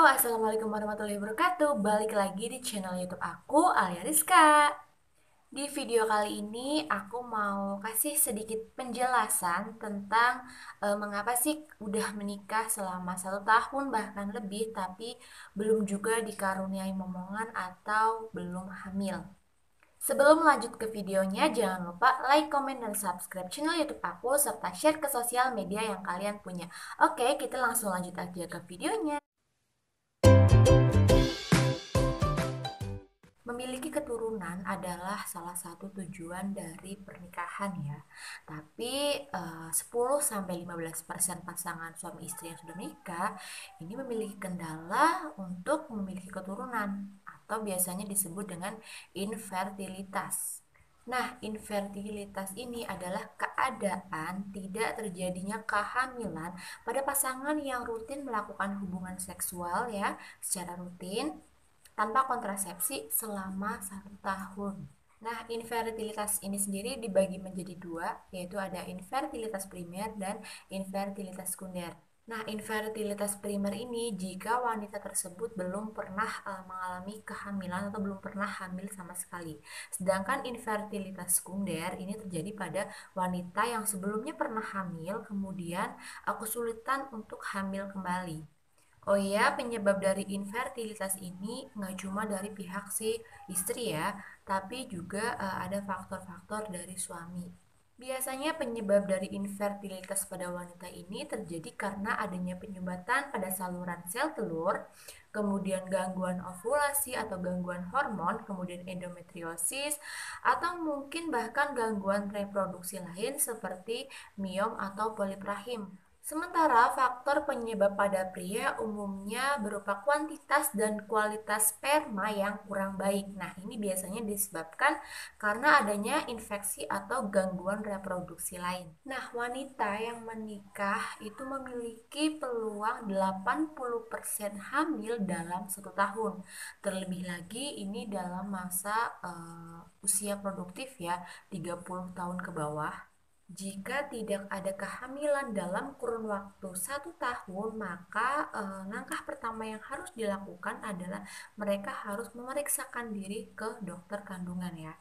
Assalamualaikum warahmatullahi wabarakatuh. Balik lagi di channel YouTube aku, Alia Rizka. Di video kali ini aku mau kasih sedikit penjelasan tentang mengapa sih udah menikah selama 1 tahun bahkan lebih, tapi belum juga dikaruniai momongan atau belum hamil. Sebelum lanjut ke videonya, jangan lupa like, comment, dan subscribe channel YouTube aku, serta share ke sosial media yang kalian punya. Oke, kita langsung lanjut aja ke videonya. Memiliki keturunan adalah salah satu tujuan dari pernikahan ya. Tapi 10-15% pasangan suami istri yang sudah menikah ini memiliki kendala untuk memiliki keturunan atau biasanya disebut dengan infertilitas. Nah, infertilitas ini adalah keadaan tidak terjadinya kehamilan pada pasangan yang rutin melakukan hubungan seksual ya secara rutin tanpa kontrasepsi selama 1 tahun. Nah, infertilitas ini sendiri dibagi menjadi dua, yaitu ada infertilitas primer dan infertilitas sekunder. Nah, infertilitas primer ini jika wanita tersebut belum pernah mengalami kehamilan atau belum pernah hamil sama sekali. Sedangkan infertilitas sekunder ini terjadi pada wanita yang sebelumnya pernah hamil, kemudian kesulitan untuk hamil kembali. Oh iya, penyebab dari infertilitas ini nggak cuma dari pihak si istri ya, tapi juga ada faktor-faktor dari suami. Biasanya penyebab dari infertilitas pada wanita ini terjadi karena adanya penyumbatan pada saluran sel telur, kemudian gangguan ovulasi atau gangguan hormon, kemudian endometriosis, atau mungkin bahkan gangguan reproduksi lain seperti miom atau polip rahim. Sementara faktor penyebab pada pria umumnya berupa kuantitas dan kualitas sperma yang kurang baik. Nah, ini biasanya disebabkan karena adanya infeksi atau gangguan reproduksi lain. Nah, wanita yang menikah itu memiliki peluang 80% hamil dalam 1 tahun. Terlebih lagi ini dalam masa usia produktif ya, 30 tahun ke bawah. Jika tidak ada kehamilan dalam kurun waktu 1 tahun, maka langkah pertama yang harus dilakukan adalah mereka harus memeriksakan diri ke dokter kandungan ya,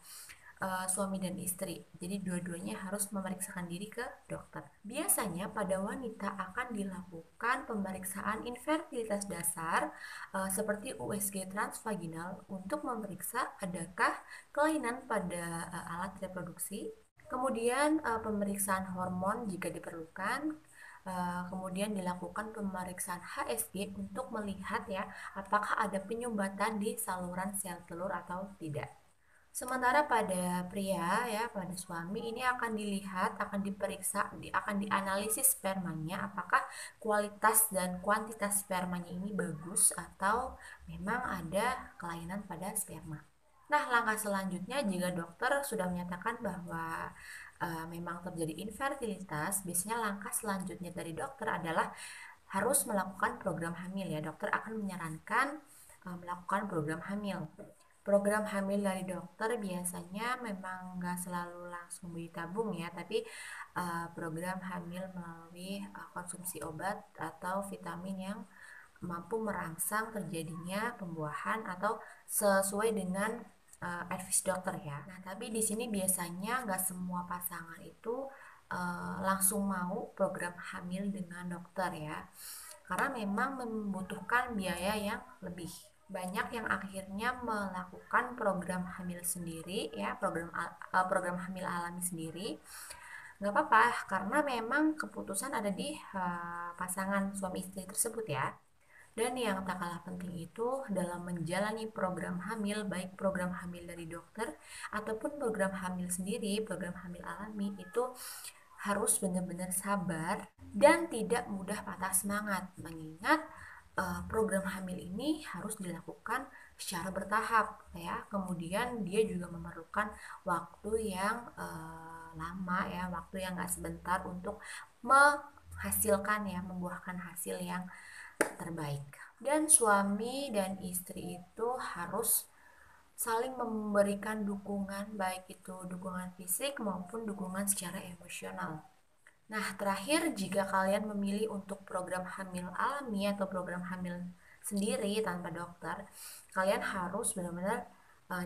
suami dan istri. Jadi dua-duanya harus memeriksakan diri ke dokter. Biasanya pada wanita akan dilakukan pemeriksaan infertilitas dasar seperti USG transvaginal untuk memeriksa adakah kelainan pada alat reproduksi. Kemudian pemeriksaan hormon jika diperlukan. Kemudian dilakukan pemeriksaan HSG untuk melihat ya apakah ada penyumbatan di saluran sel telur atau tidak. Sementara pada pria ya, pada suami ini akan dilihat, akan diperiksa, akan dianalisis spermanya apakah kualitas dan kuantitas spermanya ini bagus atau memang ada kelainan pada sperma. Nah, langkah selanjutnya jika dokter sudah menyatakan bahwa memang terjadi infertilitas, biasanya langkah selanjutnya dari dokter adalah harus melakukan program hamil ya. Dokter akan menyarankan melakukan program hamil. Program hamil dari dokter biasanya memang nggak selalu langsung bayi tabung ya, tapi program hamil melalui konsumsi obat atau vitamin yang mampu merangsang terjadinya pembuahan atau sesuai dengan advice dokter ya. Nah, tapi di sini biasanya nggak semua pasangan itu langsung mau program hamil dengan dokter ya, karena memang membutuhkan biaya yang lebih. Banyak yang akhirnya melakukan program hamil sendiri ya, program hamil alami sendiri. Nggak apa-apa, karena memang keputusan ada di pasangan suami istri tersebut ya. Dan yang tak kalah penting itu dalam menjalani program hamil, baik program hamil dari dokter ataupun program hamil sendiri, program hamil alami, itu harus benar-benar sabar dan tidak mudah patah semangat, mengingat program hamil ini harus dilakukan secara bertahap ya. Kemudian dia juga memerlukan waktu yang lama ya, waktu yang gak sebentar untuk menghasilkan ya, membuahkan hasil yang terbaik. Dan suami dan istri itu harus saling memberikan dukungan, baik itu dukungan fisik maupun dukungan secara emosional. Nah, terakhir jika kalian memilih untuk program hamil alami atau program hamil sendiri tanpa dokter, kalian harus benar-benar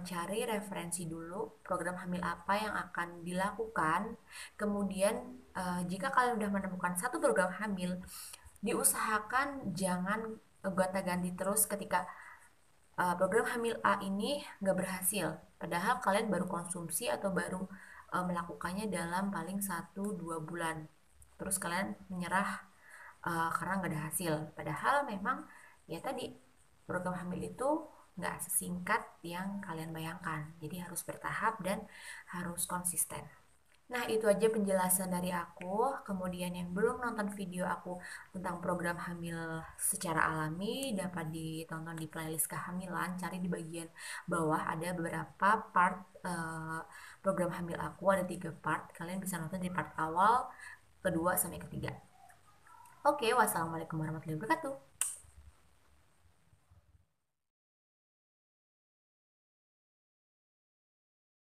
cari referensi dulu program hamil apa yang akan dilakukan. Kemudian jika kalian sudah menemukan satu program hamil, diusahakan jangan gonta-ganti terus ketika program hamil A ini nggak berhasil. Padahal kalian baru konsumsi atau baru melakukannya dalam paling 1-2 bulan. Terus kalian menyerah karena nggak ada hasil. Padahal memang ya tadi program hamil itu nggak sesingkat yang kalian bayangkan. Jadi harus bertahap dan harus konsisten. Nah, itu aja penjelasan dari aku. Kemudian yang belum nonton video aku tentang program hamil secara alami dapat ditonton di playlist kehamilan. Cari di bagian bawah ada beberapa part program hamil aku, ada 3 part. Kalian bisa nonton di part awal, kedua, sampai ketiga. Oke, wassalamualaikum warahmatullahi wabarakatuh.